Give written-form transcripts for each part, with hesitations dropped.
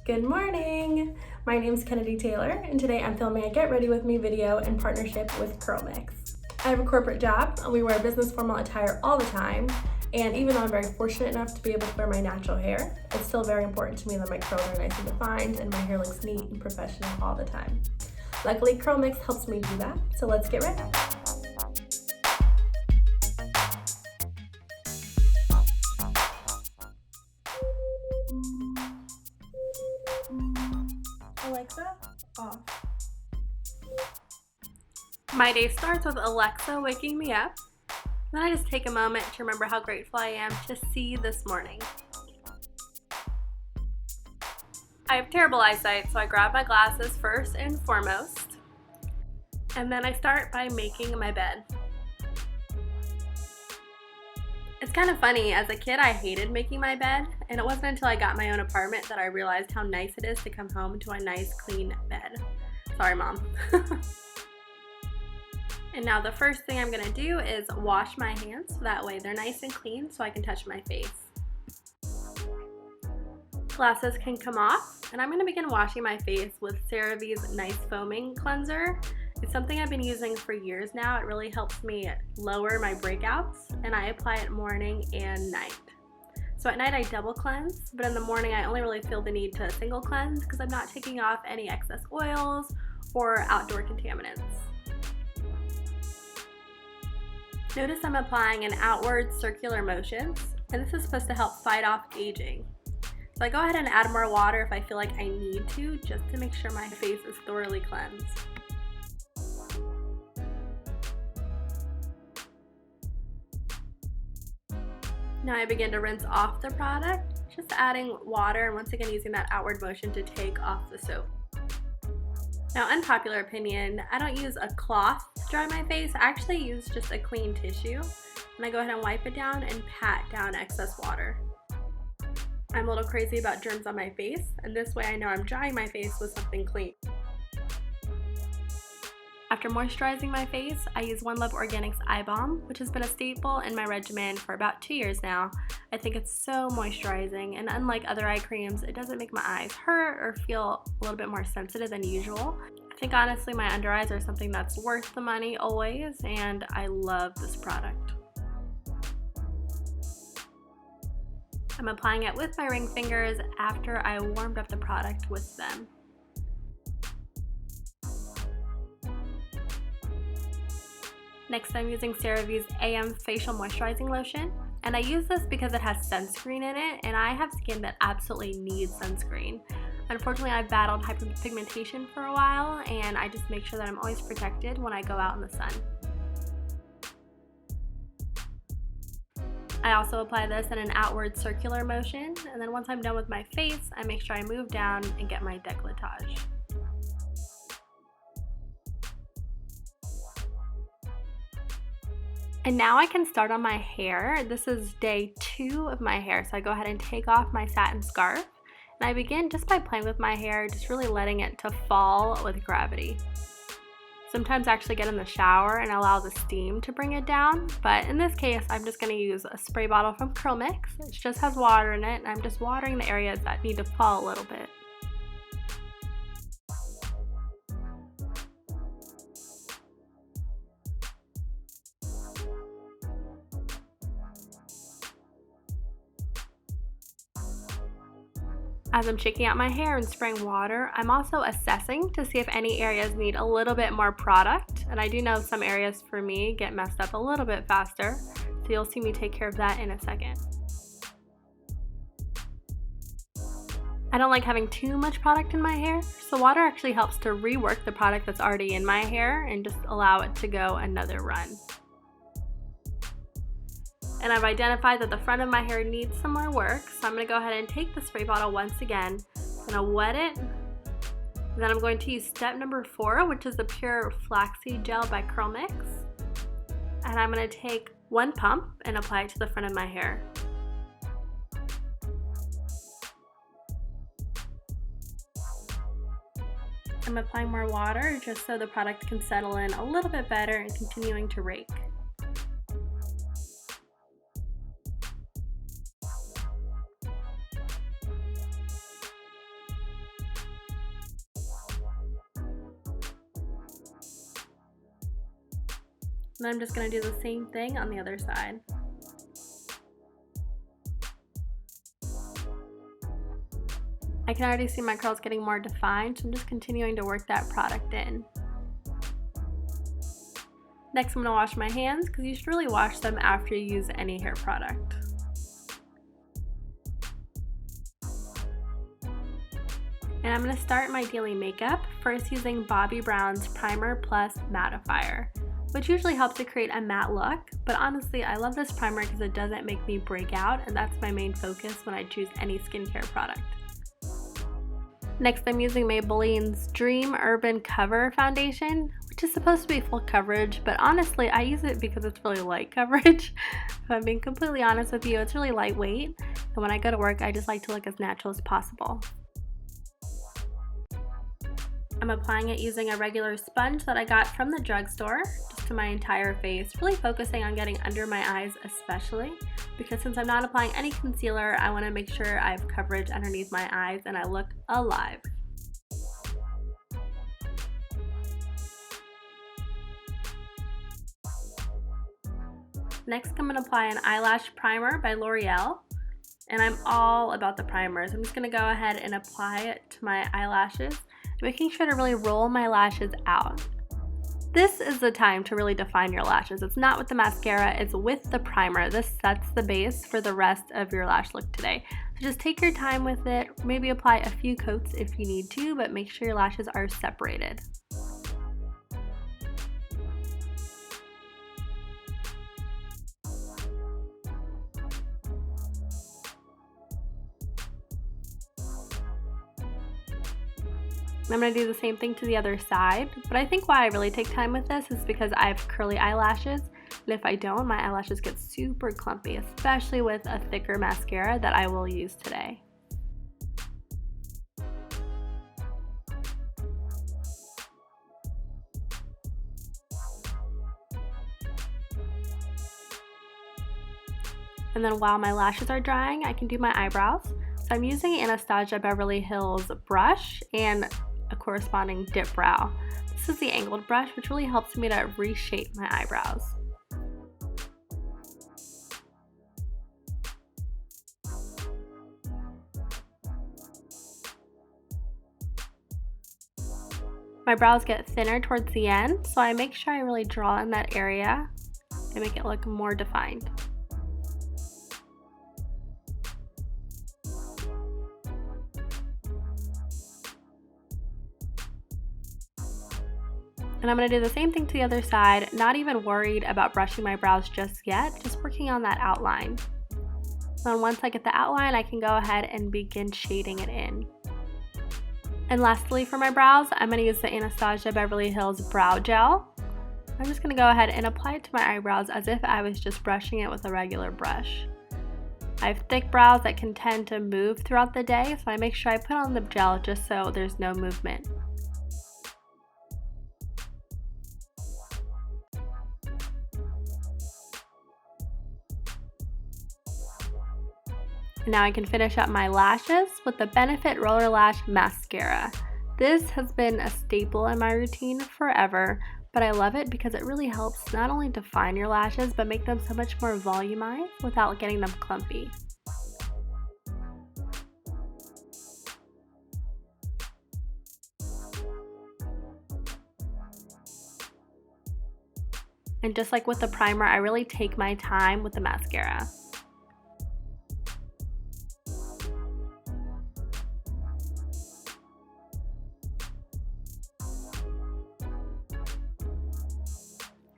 Good morning! My name is Kennedy Taylor, and today I'm filming a Get Ready With Me video in partnership with CurlMix. I have a corporate job, and we wear business formal attire all the time, and even though I'm very fortunate enough to be able to wear my natural hair, it's still very important to me that my curls are nice and defined and my hair looks neat and professional all the time. Luckily, CurlMix helps me do that, so let's get ready. Alexa, off. My day starts with Alexa waking me up. Then I just take a moment to remember how grateful I am to see this morning. I have terrible eyesight, so I grab my glasses first and foremost. And then I start by making my bed. It's kind of funny, as a kid I hated making my bed, and it wasn't until I got my own apartment that I realized how nice it is to come home to a nice clean bed. Sorry, Mom. And now the first thing I'm gonna do is wash my hands, so that way they're nice and clean so I can touch my face. Glasses can come off, and I'm gonna begin washing my face with CeraVe's Nice Foaming Cleanser. It's something I've been using for years now. It really helps me lower my breakouts, and I apply it morning and night. So at night I double cleanse, but in the morning I only really feel the need to single cleanse because I'm not taking off any excess oils or outdoor contaminants. Notice I'm applying an outward circular motions, and this is supposed to help fight off aging. So I go ahead and add more water if I feel like I need to, just to make sure my face is thoroughly cleansed. Now I begin to rinse off the product, just adding water and once again using that outward motion to take off the soap. Now, unpopular opinion, I don't use a cloth to dry my face. I actually use just a clean tissue, and I go ahead and wipe it down and pat down excess water. I'm a little crazy about germs on my face, and this way I know I'm drying my face with something clean. After moisturizing my face, I use One Love Organics Eye Balm, which has been a staple in my regimen for about 2 years now. I think it's so moisturizing, and unlike other eye creams, it doesn't make my eyes hurt or feel a little bit more sensitive than usual. I think honestly my under eyes are something that's worth the money always, and I love this product. I'm applying it with my ring fingers after I warmed up the product with them. Next, I'm using CeraVe's AM Facial Moisturizing Lotion, and I use this because it has sunscreen in it, and I have skin that absolutely needs sunscreen. Unfortunately, I've battled hyperpigmentation for a while, and I just make sure that I'm always protected when I go out in the sun. I also apply this in an outward circular motion, and then once I'm done with my face, I make sure I move down and get my décolletage. And now I can start on my hair. This is day 2 of my hair, so I go ahead and take off my satin scarf, and I begin just by playing with my hair, just really letting it to fall with gravity. Sometimes I actually get in the shower and allow the steam to bring it down, but in this case I'm just going to use a spray bottle from CurlMix. It just has water in it, and I'm just watering the areas that need to fall a little bit. As I'm shaking out my hair and spraying water, I'm also assessing to see if any areas need a little bit more product, and I do know some areas for me get messed up a little bit faster, so you'll see me take care of that in a second. I don't like having too much product in my hair, so water actually helps to rework the product that's already in my hair and just allow it to go another run. And I've identified that the front of my hair needs some more work, so I'm going to go ahead and take the spray bottle once again. I'm going to wet it, and then I'm going to use step number 4, which is the Pure Flaxseed Gel by CurlMix. And I'm going to take 1 pump and apply it to the front of my hair. I'm applying more water just so the product can settle in a little bit better and continuing to rake. And I'm just going to do the same thing on the other side. I can already see my curls getting more defined, so I'm just continuing to work that product in. Next, I'm going to wash my hands because you should really wash them after you use any hair product. And I'm going to start my daily makeup, first using Bobbi Brown's Primer Plus Mattifier, which usually helps to create a matte look, but honestly I love this primer because it doesn't make me break out, and that's my main focus when I choose any skincare product. Next, I'm using Maybelline's Dream Urban Cover Foundation, which is supposed to be full coverage, but honestly I use it because it's really light coverage. If I'm being completely honest with you, it's really lightweight, and when I go to work I just like to look as natural as possible. I'm applying it using a regular sponge that I got from the drugstore, just to my entire face, really focusing on getting under my eyes especially, because since I'm not applying any concealer, I want to make sure I have coverage underneath my eyes and I look alive. Next, I'm going to apply an eyelash primer by L'Oreal, and I'm all about the primers. I'm just going to go ahead and apply it to my eyelashes, making sure to really roll my lashes out. This is the time to really define your lashes. It's not with the mascara, it's with the primer. This sets the base for the rest of your lash look today. So just take your time with it, maybe apply a few coats if you need to, but make sure your lashes are separated. I'm going to do the same thing to the other side, but I think why I really take time with this is because I have curly eyelashes, and if I don't, my eyelashes get super clumpy, especially with a thicker mascara that I will use today. And then while my lashes are drying, I can do my eyebrows. So I'm using Anastasia Beverly Hills brush and a corresponding dip brow. This is the angled brush, which really helps me to reshape my eyebrows. My brows get thinner towards the end, so I make sure I really draw in that area and make it look more defined. And I'm going to do the same thing to the other side, not even worried about brushing my brows just yet, just working on that outline. So once I get the outline, I can go ahead and begin shading it in. And lastly, for my brows, I'm going to use the Anastasia Beverly Hills Brow Gel. I'm just going to go ahead and apply it to my eyebrows as if I was just brushing it with a regular brush. I have thick brows that can tend to move throughout the day, so I make sure I put on the gel just so there's no movement. Now I can finish up my lashes with the Benefit Roller Lash Mascara. This has been a staple in my routine forever, but I love it because it really helps not only define your lashes, but make them so much more volumized without getting them clumpy. And just like with the primer, I really take my time with the mascara.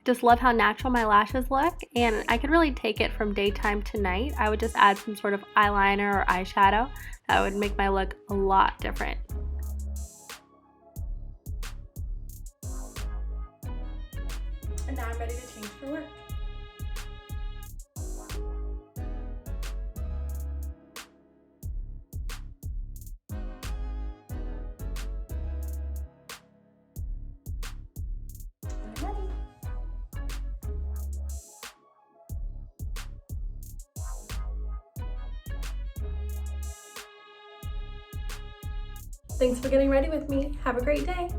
Just love how natural my lashes look, and I could really take it from daytime to night. I would just add some sort of eyeliner or eyeshadow. That would make my look a lot different. And now I'm ready to change for work. Thanks for getting ready with me. Have a great day.